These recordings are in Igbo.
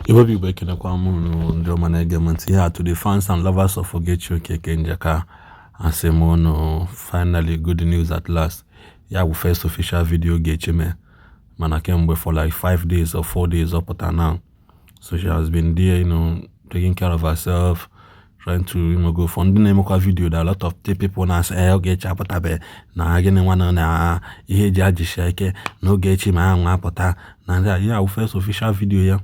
Igbo people ekenekwa m ndị ọma na-ege m ntị here to the fans and lovers of Ogechi Okeke Njaka. Asị m unu, finally good news at last. Ya bụ first official video Ogechi me mana kemgbe for like 5 days or 4 days up to now. So she has been there, taking care of herself, trying to go for ndị na-emekwa video that a lot of people na say Ogechi apụtabe na gịnị nwana na ihe eji ajisi ike na Ogechi ma anwa apụta na ya bụ first official video ya.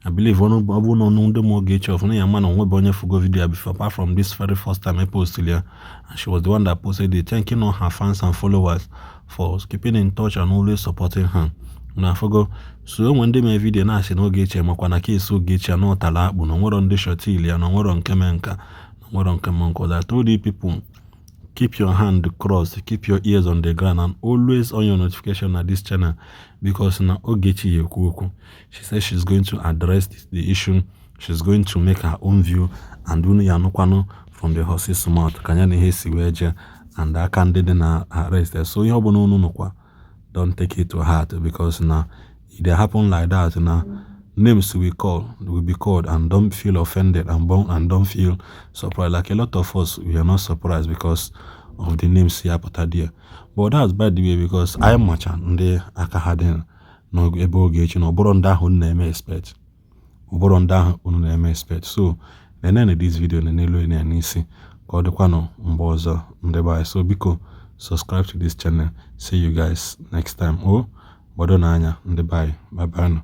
I believe one of the more Ogechi of no man on web fugo video before, apart from this very first time I posted here, and she was the one that posted it, thanking all her fans and followers for keeping in touch and always supporting her. And I forgot, so when they made video na say no Ogechi makwana case Ogechi no tala akpu no nwere ndị short ili no nwere nke menka no nwere nke monko. I told you people, keep your hand crossed, keep your ears on the ground, and always on your notification at this channel, because now Ogechi Okeke, she says she's going to address the issue. She's going to make her own view and do no from the horse's mouth. Kanyani hesi weje and I can't na arrest. So you no don't take it to heart, because now if they happen like that now, names will be called, and don't feel offended and don't feel surprised. Like a lot of us, we are not surprised because of the names here put there. But that's by the way, because I am much and they akahaden no ebo Ogechi no boronda hun name expect. Boronda hun name expect. So the end of this video nenelo ene anisi called kwano mbozo ndeba. So biko subscribe to this channel. See you guys next time. Oh, bodonanya ndeba. Bye bye.